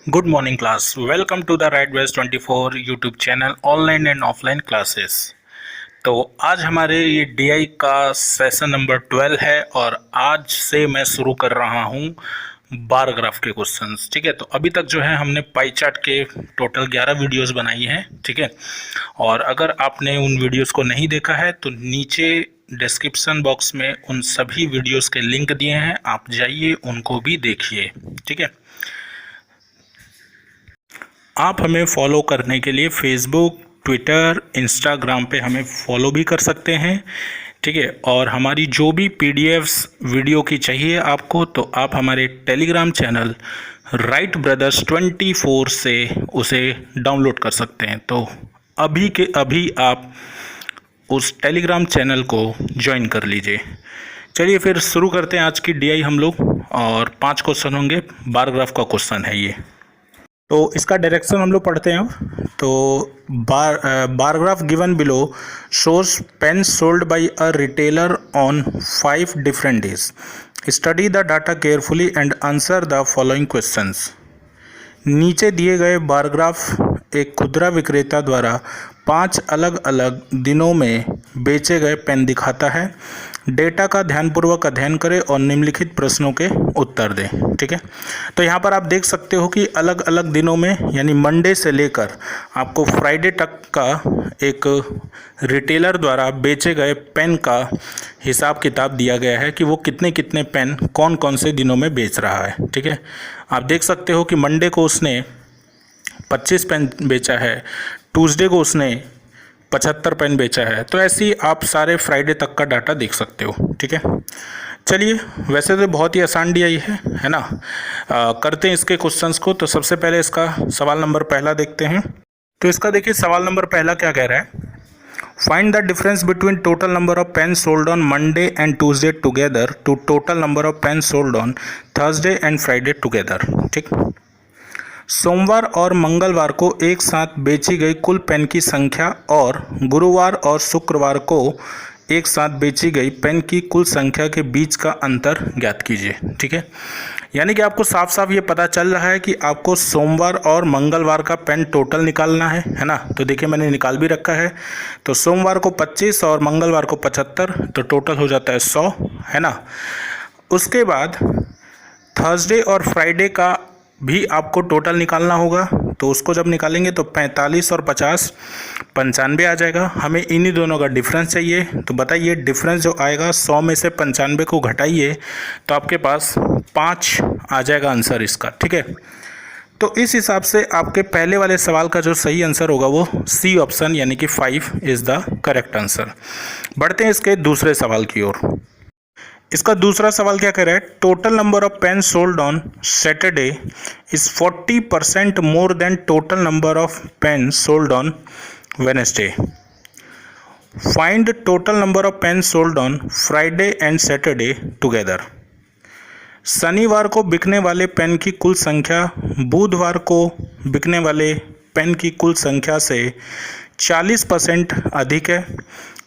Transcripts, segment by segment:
Good morning class. Welcome to the right ways 24 YouTube channel online and offline classes. तो आज हमारे ये DI का सेशन नंबर 12 है और आज से मैं शुरू कर रहा हूँ बार ग्राफ के क्वेश्चंस। ठीक है, तो अभी तक जो है हमने पाई चार्ट के टोटल 11 वीडियोस बनाई हैं। ठीक है, और अगर आपने उन वीडियोस को नहीं देखा है तो नीचे डिस्क्रिप्शन बॉक्स में उन सभी वीडियोस के लिंक दिए हैं, आप जाइए उनको भी देखिए। ठीक है, आप हमें फॉलो करने के लिए फेसबुक, ट्विटर, इंस्टाग्राम पे हमें फॉलो भी कर सकते हैं। ठीक है, और हमारी जो भी पीडीएफ्स वीडियो की चाहिए आपको, तो आप हमारे टेलीग्राम चैनल राइट ब्रदर्स 24 से उसे डाउनलोड कर सकते हैं। तो अभी के अभी आप उस टेलीग्राम चैनल को ज्वाइन कर लीजिए। चलिए फिर शुरू करते हैं आज की डीआई हम लोग, और 5 क्वेश्चन होंगे। बार ग्राफ का क्वेश्चन है ये। तो इसका डायरेक्शन हम लोग पढ़ते हैं अब। तो bar graph given below shows pen sold by a retailer on 5 different days. Study the data carefully and answer the following questions. नीचे दिए गए बार ग्राफ एक खुदरा विक्रेता द्वारा 5 अलग अलग दिनों में बेचे गए पेन दिखाता है। डेटा का ध्यानपूर्वक अध्ययन करें और निम्नलिखित प्रश्नों के उत्तर दें। ठीक है, तो यहाँ पर आप देख सकते हो कि अलग अलग दिनों में, यानी मंडे से लेकर आपको फ्राइडे तक का एक रिटेलर द्वारा बेचे गए पेन का हिसाब किताब दिया गया है कि वो कितने कितने पेन कौन कौन से दिनों में बेच रहा है। ठीक है, आप देख सकते हो कि मंडे को उसने 25 पेन बेचा है, ट्यूसडे को उसने 75 पेन बेचा है। तो ऐसे ही आप सारे फ्राइडे तक का डाटा देख सकते हो। ठीक है, चलिए वैसे तो बहुत ही आसान डीआई है ना। करते हैं इसके क्वेश्चंस को। तो सबसे पहले इसका सवाल नंबर पहला देखते हैं। तो इसका देखिए सवाल नंबर पहला क्या कह रहा है। Find the difference between total number of pen sold on Monday and Tuesday together to total number of pen sold on Thursday and Friday together. ठीक, सोमवार और मंगलवार को एक साथ बेची गई कुल पेन की संख्या और गुरुवार और शुक्रवार को एक साथ बेची गई पेन की कुल संख्या के बीच का अंतर ज्ञात कीजिए। ठीक है, यानी कि आपको साफ साफ ये पता चल रहा है कि आपको सोमवार और मंगलवार का पेन टोटल निकालना है ना। तो देखिए मैंने निकाल भी रखा है। तो सोमवार को 25 और मंगलवार को 75, तो टोटल हो जाता है 100, है ना। उसके बाद थर्सडे और फ्राइडे का भी आपको टोटल निकालना होगा। तो उसको जब निकालेंगे तो 45 और 50 95 आ जाएगा। हमें इन्हीं दोनों का डिफरेंस चाहिए। तो बताइए डिफरेंस जो आएगा 100 में से 95 को घटाइए तो आपके पास 5 आ जाएगा आंसर इसका। ठीक है, तो इस हिसाब से आपके पहले वाले सवाल का जो सही आंसर होगा वो सी ऑप्शन यानी कि 5 इज़ द करेक्ट आंसर। बढ़ते हैं इसके दूसरे सवाल की ओर। इसका दूसरा सवाल क्या कह रहा है। Total number of pen sold on Saturday is 40% more than total number of pen sold on Wednesday. Find total number of pen sold on Friday and Saturday together. शनिवार को बिकने वाले पेन की कुल संख्या बुधवार को बिकने वाले पेन की कुल संख्या से 40% अधिक है।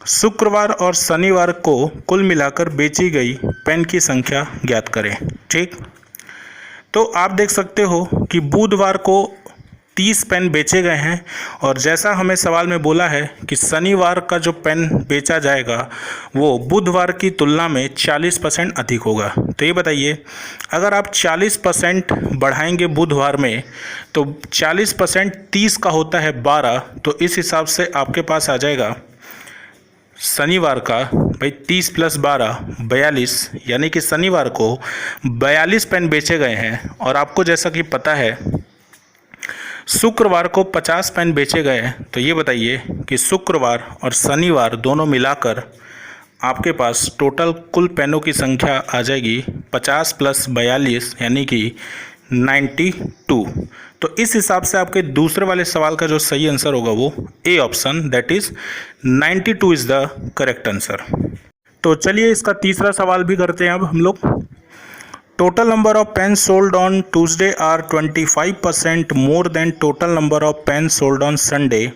शुक्रवार और शनिवार को कुल मिलाकर बेची गई पेन की संख्या ज्ञात करें। ठीक, तो आप देख सकते हो कि बुधवार को 30 पेन बेचे गए हैं, और जैसा हमें सवाल में बोला है कि शनिवार का जो पेन बेचा जाएगा वो बुधवार की तुलना में 40% अधिक होगा। तो ये बताइए अगर आप 40% बढ़ाएंगे बुधवार में तो 40% 30 का होता है 12। तो इस हिसाब से आपके पास आ जाएगा शनिवार का भाई 30 + 12 42, यानी कि शनिवार को 42 पेन बेचे गए हैं। और आपको जैसा कि पता है शुक्रवार को 50 पेन बेचे गए हैं। तो ये बताइए कि शुक्रवार और शनिवार दोनों मिलाकर आपके पास टोटल कुल पेनों की संख्या आ जाएगी 50 + 42 यानी कि 92। तो इस हिसाब से आपके दूसरे वाले सवाल का जो सही आंसर होगा वो A option that is 92 is the correct answer. तो चलिए इसका तीसरा सवाल भी करते हैं अब हम लोग। Total number of pen sold on Tuesday are 25% more than total number of pen sold on Sunday.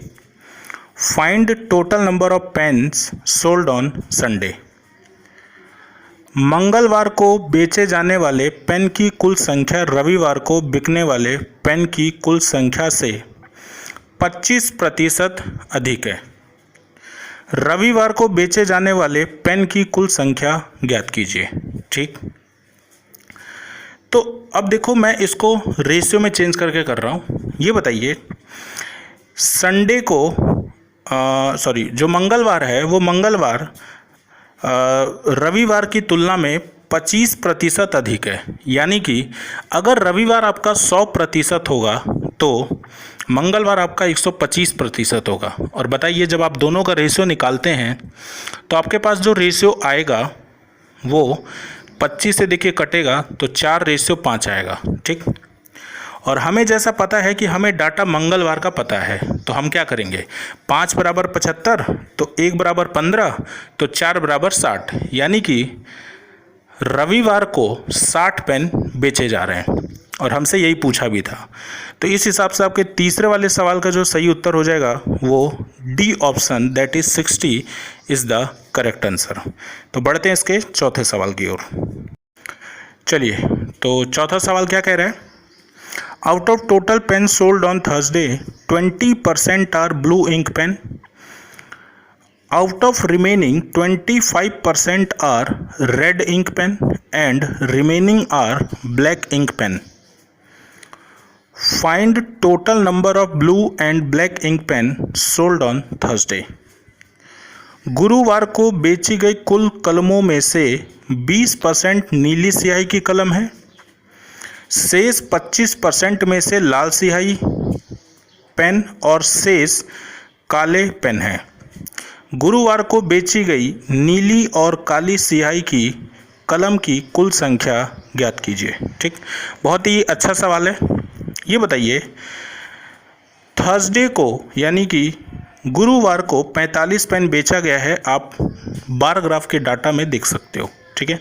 Find total number of pens sold on Sunday. मंगलवार को बेचे जाने वाले पेन की कुल संख्या रविवार को बिकने वाले पेन की कुल संख्या से 25% अधिक है। रविवार को बेचे जाने वाले पेन की कुल संख्या ज्ञात कीजिए। ठीक, तो अब देखो मैं इसको रेशियो में चेंज करके कर रहा हूँ। ये बताइए संडे को जो मंगलवार है वो मंगलवार रविवार की तुलना में 25% अधिक है। यानी कि अगर रविवार आपका 100% होगा तो मंगलवार आपका 125% होगा। और बताइए जब आप दोनों का रेशियो निकालते हैं तो आपके पास जो रेशियो आएगा वो 25 से देखिए कटेगा तो 4:5 आएगा। ठीक, और हमें जैसा पता है कि हमें डाटा मंगलवार का पता है तो हम क्या करेंगे, 5 बराबर 75 तो 1 बराबर 15 तो 4 बराबर 60। यानी कि रविवार को 60 पेन बेचे जा रहे हैं और हमसे यही पूछा भी था। तो इस हिसाब से आपके तीसरे वाले सवाल का जो सही उत्तर हो जाएगा वो D option that is 60 is the correct answer. तो बढ़ते हैं इसके चौथे सवाल की ओर। चलिए, तो चौथा सवाल क्या कह रहा है, out of total pen sold on Thursday 20% are blue ink pen, out of remaining 25% are red ink pen and remaining are black ink pen. Find total number of blue and black ink pen sold on Thursday. गुरुवार को बेची गई कुल कलमों में से 20% नीली स्याही की कलम है, शेष 25% में से लाल स्याही पेन और शेष काले पेन है। गुरुवार को बेची गई नीली और काली स्याही की कलम की कुल संख्या ज्ञात कीजिए। ठीक, बहुत ही अच्छा सवाल है। ये बताइए थर्सडे को यानी कि गुरुवार को 45 पेन बेचा गया है, आप बार ग्राफ के डाटा में देख सकते हो। ठीक है,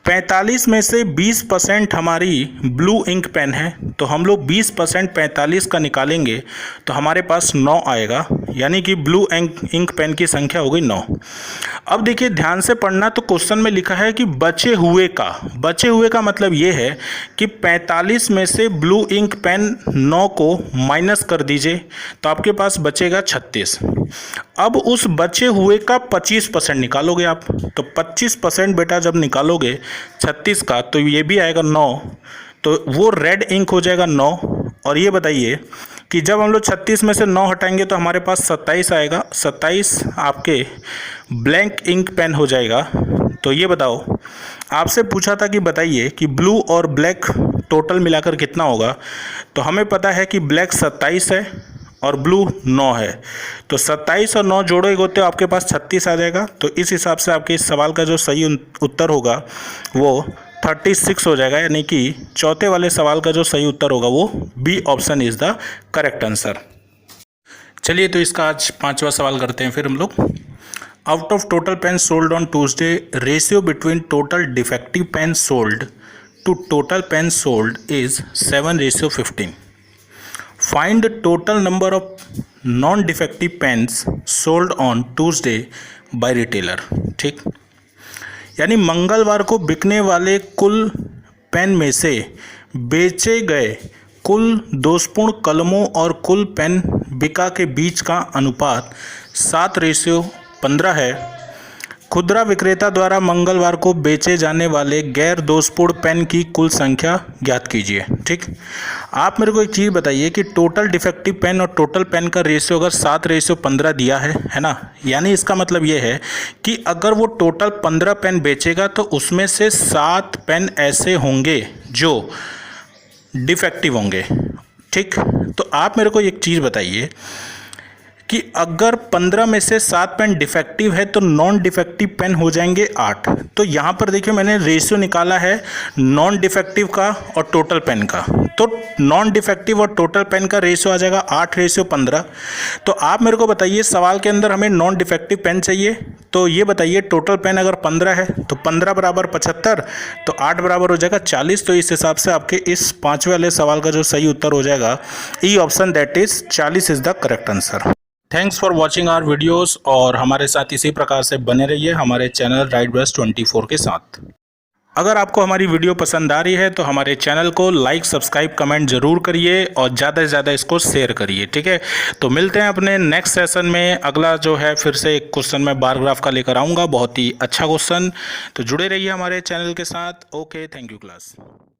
45 में से 20% हमारी ब्लू इंक पेन है तो हम लोग 20% 45 का निकालेंगे तो हमारे पास 9 आएगा। यानी कि ब्लू इंक पेन की संख्या हो गई 9। अब देखिए ध्यान से पढ़ना, तो क्वेश्चन में लिखा है कि बचे हुए का मतलब ये है कि 45 में से ब्लू इंक पेन 9 को माइनस कर दीजिए तो आपके पास बचेगा 36। अब उस बचे हुए का 25% निकालोगे आप, तो 25% बेटा जब निकालोगे 36 का तो ये भी आएगा 9, तो वो रेड इंक हो जाएगा 9। और ये बताइए कि जब हम लोग 36 में से 9 हटाएंगे तो हमारे पास 27 आएगा, 27 आपके ब्लैक इंक पेन हो जाएगा। तो ये बताओ, आपसे पूछा था कि बताइए कि ब्लू और ब्लैक टोटल मिलाकर कितना होगा, तो हमें पता है कि ब्लैक 27 है और ब्लू 9 है, तो 27 और 9 जोड़ोगे तो आपके पास 36 आ जाएगा। तो इस हिसाब से आपके इस सवाल का जो सही उत्तर होगा वो 36 हो जाएगा। यानी कि चौथे वाले सवाल का जो सही उत्तर होगा वो B option is the correct answer. चलिए, तो इसका आज 5वां सवाल करते हैं फिर हम लोग। Out of total pen sold on Tuesday, ratio between total defective pen sold to total pen sold is 7:15। Find total number of non defective pens sold on Tuesday by retailer. ठीक, यानी मंगलवार को बिकने वाले कुल पेन में से बेचे गए कुल दोषपूर्ण कलमों और कुल पेन बिका के बीच का अनुपात 7:15 है। खुदरा विक्रेता द्वारा मंगलवार को बेचे जाने वाले गैर दोषपूर्ण पेन की कुल संख्या ज्ञात कीजिए। ठीक, आप मेरे को एक चीज़ बताइए कि टोटल डिफेक्टिव पेन और टोटल पेन का रेशियो अगर 7:15 दिया है ना, यानी इसका मतलब ये है कि अगर वो टोटल 15 पेन बेचेगा तो उसमें से 7 पेन ऐसे होंगे जो डिफेक्टिव होंगे। ठीक, तो आप मेरे को एक चीज़ बताइए कि अगर 15 में से 7 पेन डिफेक्टिव है तो नॉन डिफेक्टिव पेन हो जाएंगे 8। तो यहाँ पर देखिए मैंने रेशियो निकाला है नॉन डिफेक्टिव का और टोटल पेन का, तो नॉन डिफेक्टिव और टोटल पेन का रेशियो आ जाएगा 8:15। तो आप मेरे को बताइए सवाल के अंदर हमें नॉन डिफेक्टिव पेन चाहिए, तो ये बताइए टोटल पेन अगर 15 है तो 15 बराबर 75 तो 8 बराबर हो जाएगा 40। तो इस हिसाब से आपके इस 5वें वाले सवाल का जो सही उत्तर हो जाएगा E option that is 40 is the correct answer. Thanks for watching our videos और हमारे साथ इसी प्रकार से बने रहिए हमारे चैनल राइट बस 24 के साथ। अगर आपको हमारी वीडियो पसंद आ रही है तो हमारे चैनल को लाइक, सब्सक्राइब, कमेंट जरूर करिए और ज़्यादा से ज़्यादा इसको शेयर करिए, ठीक है। तो मिलते हैं अपने नेक्स्ट सेशन में। अगला जो है फिर से एक क्वेश्चन मैं बार ग्राफ का लेकर आऊँगा, बहुत ही अच्छा क्वेश्चन। तो जुड़े रहिए हमारे चैनल के साथ। Okay, thank you class.